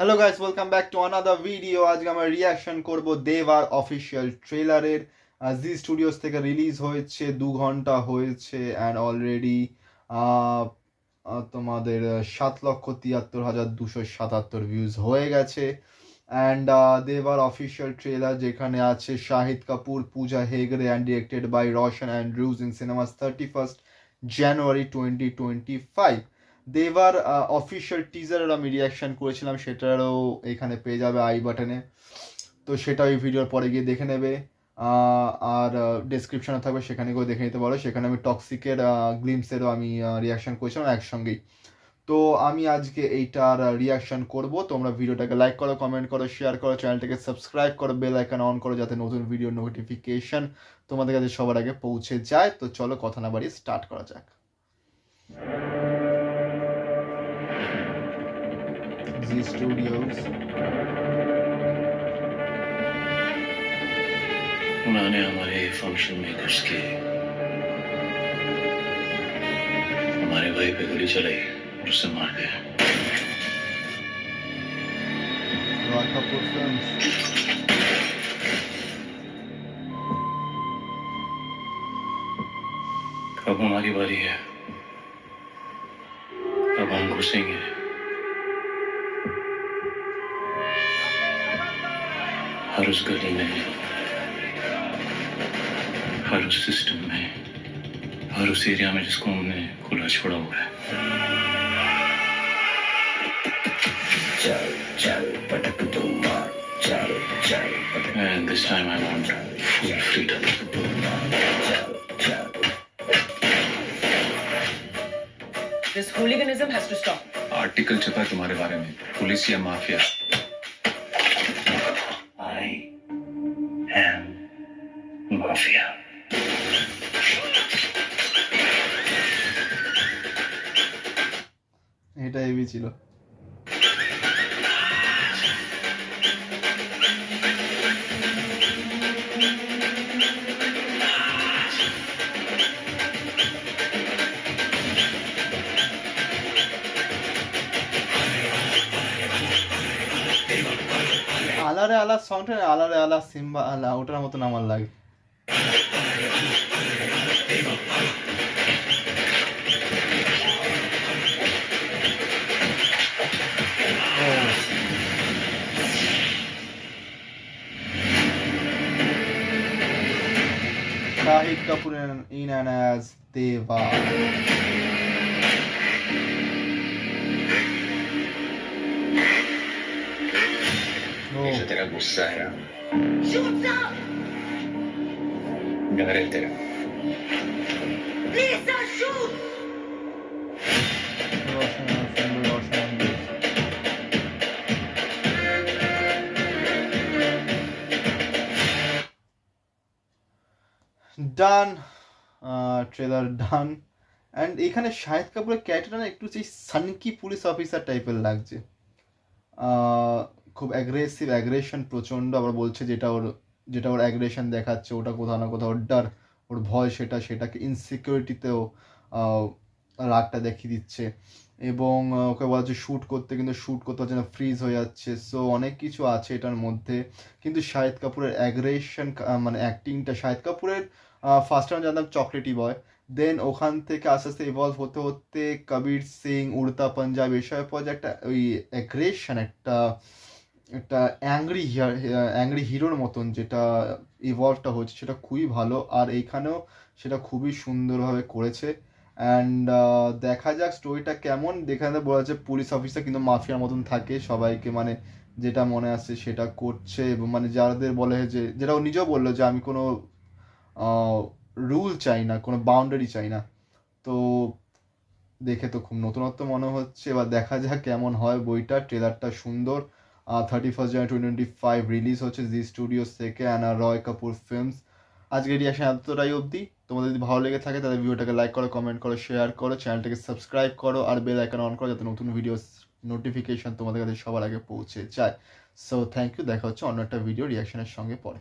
Hello guys, welcome back to another video. আজকে আমরা reaction করব দেবার অফিসিয়াল ট্রেলারের। জি স্টুডিওস থেকে রিলিজ হয়েছে, 2 ঘন্টা হয়েছে অ্যান্ড অলরেডি তোমাদের 7,73,277 ভিউজ হয়ে গেছে। অ্যান্ড দেবার অফিসিয়াল ট্রেলার যেখানে আছে Shahid Kapoor, Pooja Hegde and directed by Roshan Andrews in cinemas 31st January 2025। দেবার অফিসিয়াল টিজারের আমি রিয়াকশান করেছিলাম, সেটারও এখানে পেয়ে যাবে আই বাটনে, তো সেটা ওই ভিডিওর পরে গিয়ে দেখে নেবে। আর ডেসক্রিপশনে থাকবে, সেখানে গিয়ে দেখে নিতে পারো। সেখানে আমি টক্সিকের গ্লিমসেরও আমি রিয়াকশান করেছিলাম একসঙ্গেই। তো আমি আজকে এইটার রিয়াকশান করব। তোমরা ভিডিওটাকে লাইক করো, কমেন্ট করো, শেয়ার করো, চ্যানেলটাকে সাবস্ক্রাইব করো, বেল আইকন অন করো যাতে নতুন ভিডিও নোটিফিকেশন তোমাদের কাছে সবার আগে পৌঁছে যায়। তো চলো কথা না বাড়িয়ে স্টার্ট করা যাক। জি स्टूडियोज उन्होंने हमारे फंक्शन में घुस के हमारे भाई पे गोली चलाई और उसे मार दिया। अब हमारी बारी है, अब हम घुसेंगे हर उस गली में, हर उस सिस्टम में, हर उस एरिया में जिसको हमने खुला छोड़ा हुआ है। चल चल पटक दो मार, चल चल पटक। And this time I want full freedom. चल चल। This hooliganism has to stop. Article छपा है तुम्हारे बारे में, पुलिस या माफिया। I am mafia. এটা হেভি ছিল। আলারে আলা সংটা, আলারে আলা সিম্বা আলা, ওটার মতন আমার লাগে। Shahid Kapoor in and as Deva. जैसे तेरा गुस्सा है ना, डर है तेरा। ডান, ট্রেলার ডান। অ্যান্ড এখানে শাহিদ কাপুরের ক্যারেক্টারটা না একটু সেই সানকি পুলিশ অফিসার টাইপের লাগছে। খুব অ্যাগ্রেশন প্রচণ্ড। আবার বলছে যেটা ওর অ্যাগ্রেশন দেখাচ্ছে ওটা কোথাও না কোথাও ওর ডার, ওর ভয়, সেটাকে ইনসিকিউরিটিতেও রাগটা দেখিয়ে দিচ্ছে। এবং ওকে বলা হচ্ছে শ্যুট করতে, কিন্তু শ্যুট করতে হচ্ছে না, ফ্রিজ হয়ে যাচ্ছে। সো অনেক কিছু আছে এটার মধ্যে। কিন্তু শাহিদ কাপুরের অ্যাগ্রেশন মানে অ্যাক্টিংটা, শাহিদ কাপুরের ফার্স্ট টাইম জানতাম চকলেটি বয়, দেন ওখান থেকে আস্তে আস্তে ইভলভ হতে হতে কবির সিং, উড়তা পাঞ্জাব, এসবের পর যে একটা ওই অ্যাগ্রেশন, একটা অ্যাংরি হিরোর মতন যেটা ইভলভটা হচ্ছে, সেটা খুবই ভালো। আর এইখানেও সেটা খুবই সুন্দরভাবে করেছে। অ্যান্ড দেখা যাক স্টোরিটা কেমন। দেখাতে বলা যাচ্ছে পুলিশ অফিসার কিন্তু মাফিয়ার মতন থাকে, সবাইকে মানে যেটা মনে আসছে সেটা করছে। এবং মানে যাদের বলে যে, যেটা ও নিজেও বললো যে আমি কোনো রুল চাই না, কোনো বাউন্ডারি চাই না। তো দেখে তো খুব নতুনত্ব মনে হচ্ছে। এবার দেখা যাক কেমন হয় বইটা। ট্রেলারটা সুন্দর। 31st January 2025 রিলিজ হচ্ছে জি স্টুডিওস থেকে অ্যান্ড রয় কাপুর ফিল্মস। আজকের রিয়াকশন এতটাই অবধি। তোমাদের যদি ভালো লেগে থাকে তাহলে ভিডিওটাকে লাইক করো, কমেন্ট করো, শেয়ার করো, চ্যানেলটাকে সাবস্ক্রাইব করো আর বেল আইকন অন করো যাতে নতুন ভিডিও নোটিফিকেশন তোমাদের কাছে সবার আগে পৌঁছে যায়। সো থ্যাংক ইউ, দেখা হচ্ছে অন্য একটা ভিডিও রিয়াকশনের সঙ্গে পরে।